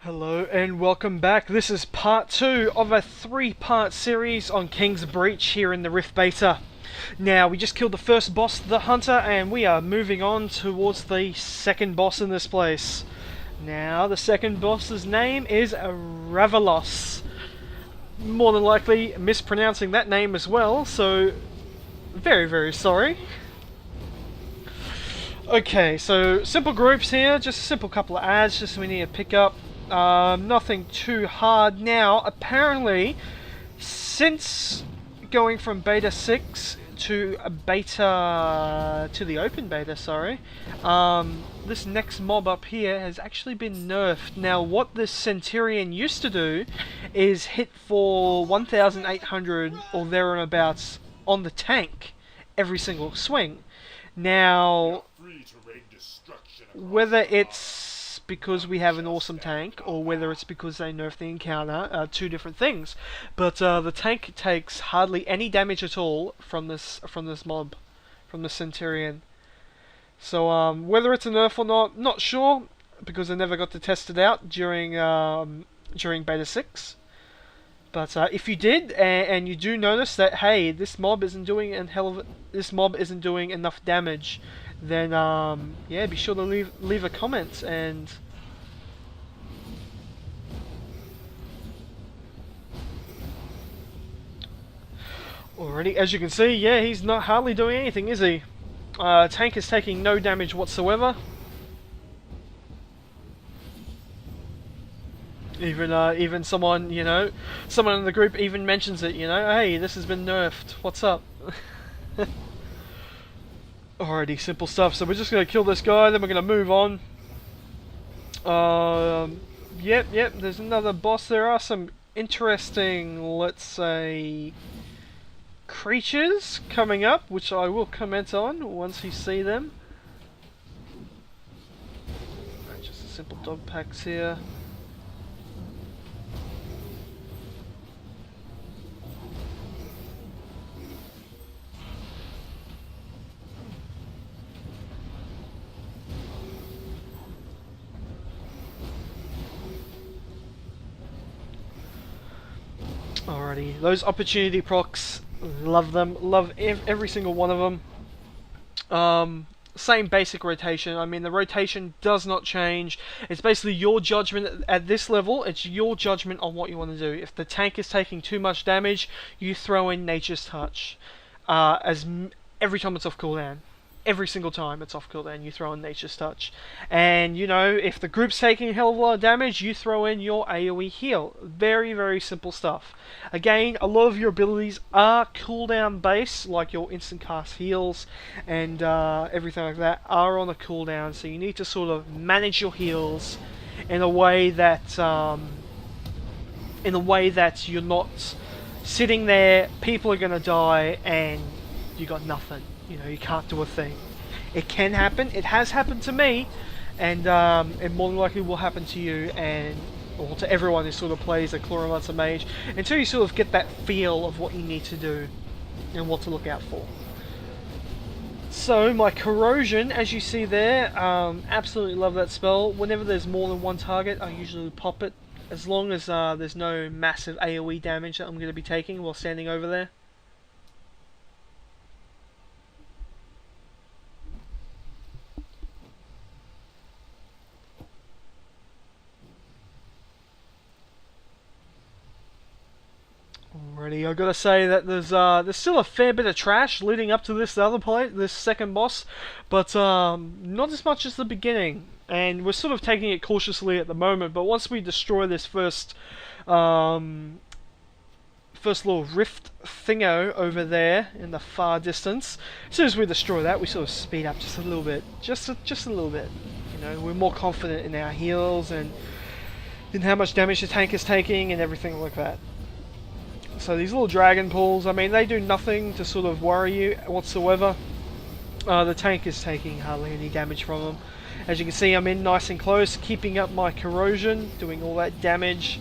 Hello and welcome back. This is part 2 of a 3-part series on King's Breach here in the Rift Beta. Now, we just killed the first boss, the Hunter, and we are moving on towards the second boss in this place. Now, the second boss's name is Ravalos. More than likely mispronouncing that name as well, so very sorry. Okay, so simple groups here, just a simple couple of ads, just we need to pick up. Nothing too hard. Now, apparently, since going from beta 6 to a beta to the open beta, sorry, this next mob up here has actually been nerfed. Now, what this Centurion used to do is hit for 1,800 or thereabouts on the tank every single swing. Now, whether it's because we have an awesome tank or whether it's because they nerf the encounter are two different things. But the tank takes hardly any damage at all from this mob, from the Centurion. So whether it's a nerf or not sure, because I never got to test it out during beta 6. But if you did, and you do notice that, hey, this mob isn't doing enough damage, then yeah, be sure to leave a comment. And already, as you can see, yeah, he's not hardly doing anything, is he? Tank is taking no damage whatsoever. Even someone, someone in the group even mentions it, hey, this has been nerfed, what's up? Alrighty, simple stuff, so we're just going to kill this guy, then we're going to move on. Yep, there's another boss. There are some interesting, let's say, creatures coming up, which I will comment on once you see them. Just a simple dog packs here. Alrighty, those opportunity procs, love them, love every single one of them. Same basic rotation. I mean, the rotation does not change. It's basically your judgment at this level. It's your judgment on what you want to do. If the tank is taking too much damage, you throw in Nature's Touch. Every time it's off cooldown. Every single time it's off cooldown, you throw in Nature's Touch. And, if the group's taking a hell of a lot of damage, you throw in your AoE heal. Very simple stuff. Again, a lot of your abilities are cooldown based, like your instant cast heals and everything like that are on a cooldown, so you need to sort of manage your heals in a way that you're not sitting there, people are going to die, and you got nothing. You can't do a thing. It can happen. It has happened to me, and it more than likely will happen to you, or to everyone who sort of plays a Chloromancer Mage, until you sort of get that feel of what you need to do and what to look out for. So my Corrosion, as you see there, absolutely love that spell. Whenever there's more than one target, I usually pop it, as long as there's no massive AoE damage that I'm going to be taking while standing over there. Alrighty, I've got to say that there's still a fair bit of trash leading up to this second boss, but not as much as the beginning. And we're sort of taking it cautiously at the moment. But once we destroy this first little rift thingo over there in the far distance, as soon as we destroy that, we sort of speed up just a little bit, just a little bit. We're more confident in our heals and in how much damage the tank is taking and everything like that. So these little dragon pools, I mean, they do nothing to sort of worry you whatsoever. The tank is taking hardly any damage from them. As you can see, I'm in nice and close, keeping up my corrosion, doing all that damage.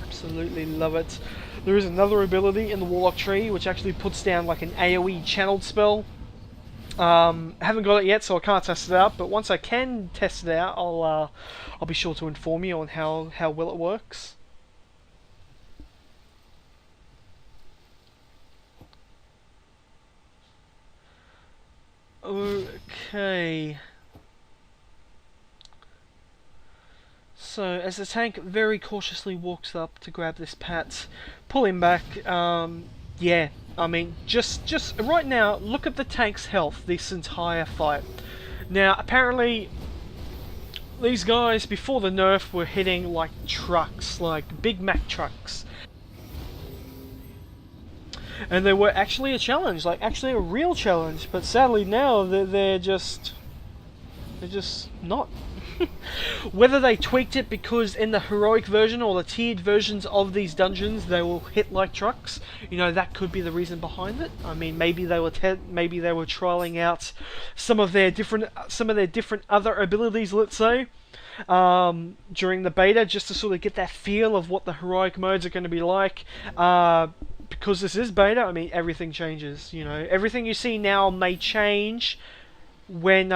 Absolutely love it. There is another ability in the Warlock tree which actually puts down like an AoE channeled spell. Haven't got it yet, so I can't test it out. But once I can test it out, I'll be sure to inform you on how well it works. Okay. So as the tank very cautiously walks up to grab this Pat, pull him back. Yeah, I mean, just right now, look at the tank's health this entire fight. Now, apparently, these guys before the nerf were hitting like trucks, like Big Mac trucks. And they were actually a challenge, like actually a real challenge, but sadly now they're just not. Whether they tweaked it because in the heroic version or the tiered versions of these dungeons they will hit like trucks, you know, that could be the reason behind it. I mean, maybe they were trialing out some of their different other abilities, let's say, during the beta, just to sort of get that feel of what the heroic modes are going to be like. Because this is beta, I mean, everything changes. You know, everything you see now may change when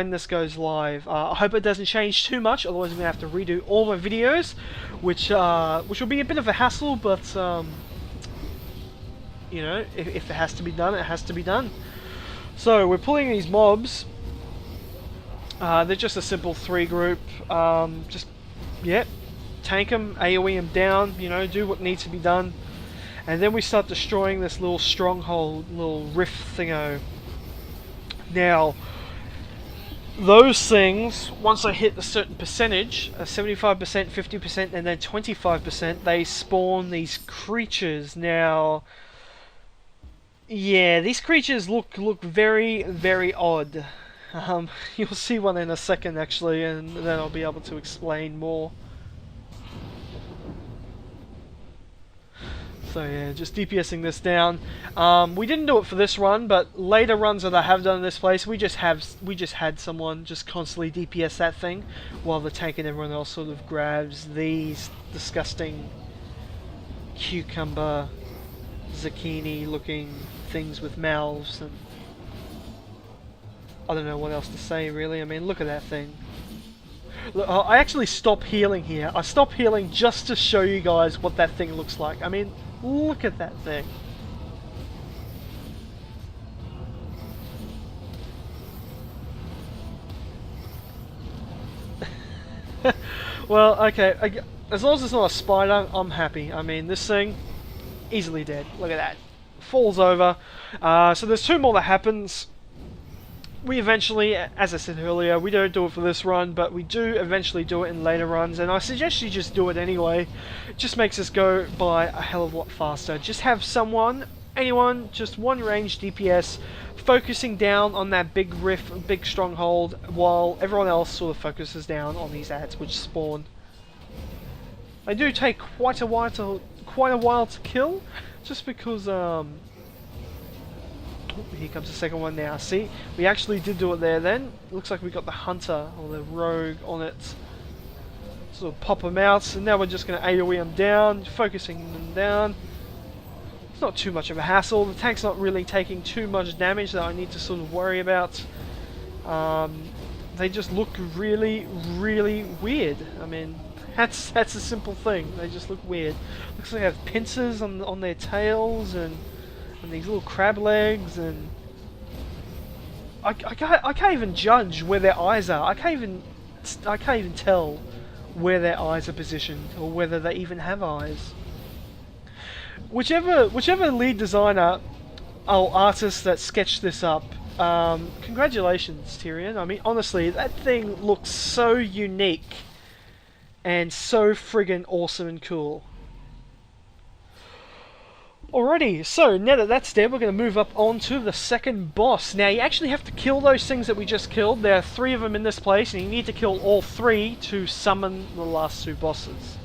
this goes live. I hope it doesn't change too much, otherwise I'm gonna have to redo all my videos, which will be a bit of a hassle. But you know, if it has to be done, it has to be done. So we're pulling these mobs. They're just a simple 3 group. Just tank them, AoE them down. You know, do what needs to be done, and then we start destroying this little stronghold, little rift thingo. Now, those things, once I hit a certain percentage, 75%, 50%, and then 25%, they spawn these creatures. Now, yeah, these creatures look very, very odd. You'll see one in a second, actually, and then I'll be able to explain more. So yeah, just DPSing this down. We didn't do it for this run, but later runs that I have done in this place, we just had someone just constantly DPS that thing, while the tank and everyone else sort of grabs these disgusting cucumber, zucchini-looking things with mouths, and I don't know what else to say really. I mean, look at that thing. Look, I actually stop healing here. I stop healing just to show you guys what that thing looks like. I mean, look at that thing. Well, okay, as long as it's not a spider, I'm happy. I mean, this thing, easily dead. Look at that. Falls over. So there's 2 more that happens. We eventually, as I said earlier, we don't do it for this run, but we do eventually do it in later runs, and I suggest you just do it anyway. It just makes us go by a hell of a lot faster. Just have someone, anyone, just one range DPS, focusing down on that big rift, big stronghold, while everyone else sort of focuses down on these ads which spawn. They do take quite a while to kill, just because here comes the second one now. See, we actually did do it there then. Looks like we got the hunter or the rogue on it. Sort of pop them out, and now we're just going to AoE them down, focusing them down. It's not too much of a hassle. The tank's not really taking too much damage that I need to sort of worry about. They just look really, really weird. I mean, that's a simple thing. They just look weird. Looks like they have pincers on their tails and these little crab legs, and I can't even judge where their eyes are. I can't even tell where their eyes are positioned, or whether they even have eyes. Whichever lead designer or artist that sketched this up, congratulations, Tyrion. I mean, honestly, that thing looks so unique and so friggin' awesome and cool. Alrighty, so now that that's dead, we're going to move up on to the second boss. Now, you actually have to kill those things that we just killed. There are 3 of them in this place, and you need to kill all 3 to summon the last 2 bosses.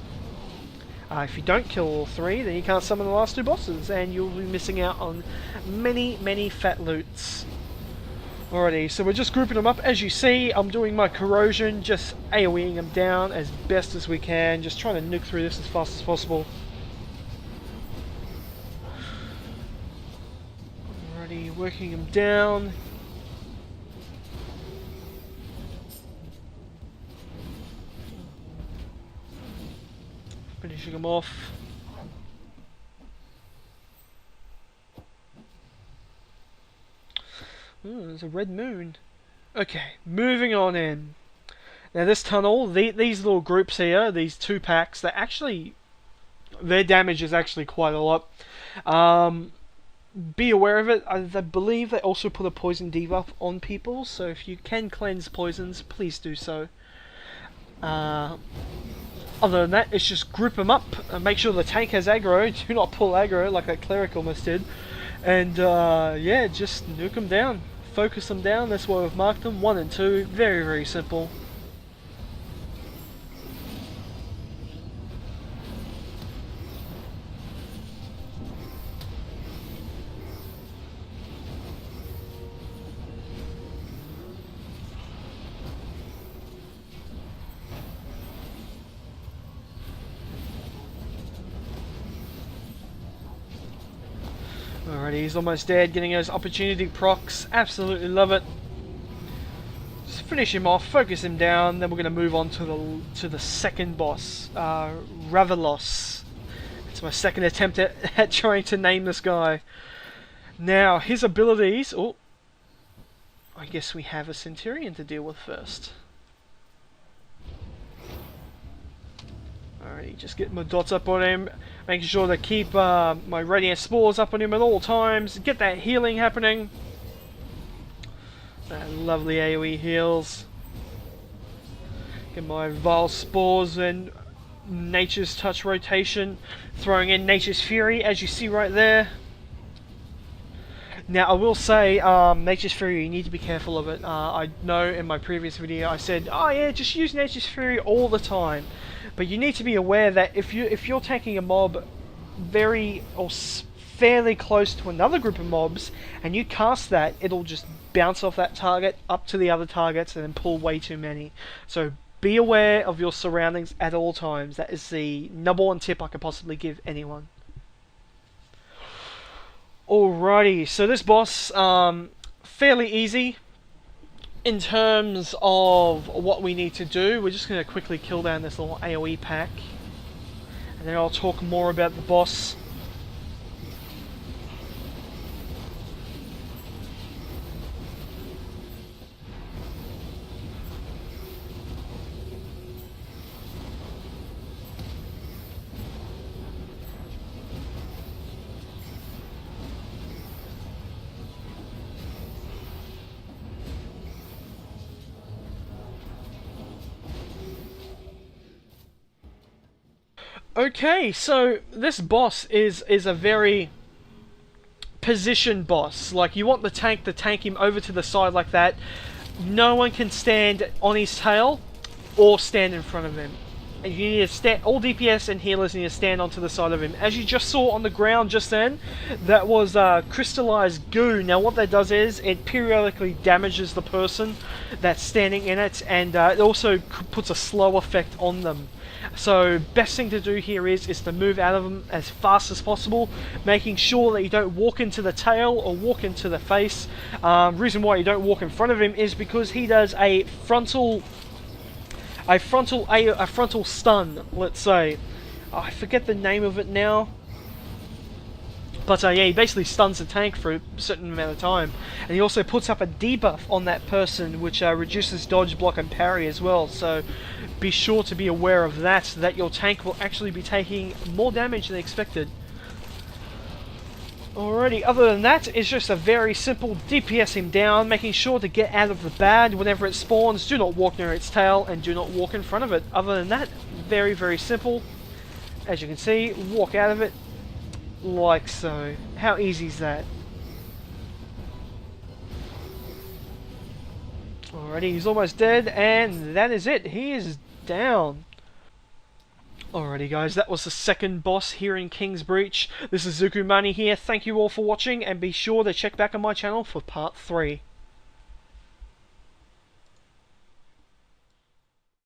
If you don't kill all 3, then you can't summon the last 2 bosses, and you'll be missing out on many, many fat loots. Alrighty, so we're just grouping them up. As you see, I'm doing my corrosion, just AoEing them down as best as we can, just trying to nuke through this as fast as possible. Working them down. Finishing him off. Ooh, there's a red moon. Okay, moving on in. Now this tunnel, these little groups here, these 2 packs, their damage is actually quite a lot. Be aware of it. I believe they also put a poison debuff on people, so if you can cleanse poisons, please do so. Other than that, it's just group them up and make sure the tank has aggro. Do not pull aggro like that cleric almost did. And yeah, just nuke them down. Focus them down. That's why we've marked them. 1 and 2. Very, very simple. Alrighty, he's almost dead, getting those opportunity procs. Absolutely love it. Just finish him off, focus him down, then we're going to move on to the second boss, Ravelos. It's my second attempt at trying to name this guy. Now, his abilities... Oh, I guess we have a Centurion to deal with first. Alrighty, just get my dots up on him, making sure to keep my Radiant Spores up on him at all times, get that healing happening. That lovely AoE heals. Get my Vile Spores and Nature's Touch rotation, throwing in Nature's Fury, as you see right there. Now I will say, Nature's Fury, you need to be careful of it. I know in my previous video I said, oh yeah, just use Nature's Fury all the time. But you need to be aware that if you're taking a mob fairly close to another group of mobs, and you cast that, it'll just bounce off that target up to the other targets and then pull way too many. So be aware of your surroundings at all times. That is the number 1 tip I could possibly give anyone. Alrighty, so this boss, fairly easy in terms of what we need to do. We're just going to quickly kill down this little AoE pack, and then I'll talk more about the boss. Okay, so this boss is a very position boss. Like, you want the tank to tank him over to the side like that. No one can stand on his tail or stand in front of him. And you need to stand, all DPS and healers need to stand onto the side of him. As you just saw on the ground just then, that was crystallized goo. Now what that does is, it periodically damages the person that's standing in it, and it also puts a slow effect on them. So best thing to do here is to move out of them as fast as possible, making sure that you don't walk into the tail or walk into the face. Reason why you don't walk in front of him is because he does a frontal stun, let's say. Oh, I forget the name of it now. But yeah, he basically stuns the tank for a certain amount of time. And he also puts up a debuff on that person, which reduces dodge, block, and parry as well. So be sure to be aware of that your tank will actually be taking more damage than expected. Alrighty, other than that, it's just a very simple DPS him down, making sure to get out of the bad whenever it spawns. Do not walk near its tail, and do not walk in front of it. Other than that, very, very simple. As you can see, walk out of it like so. How easy is that? Alrighty, he's almost dead, and that is it. He is down. Alrighty guys, that was the second boss here in King's Breach. This is Zukumani here. Thank you all for watching, and be sure to check back on my channel for part 3.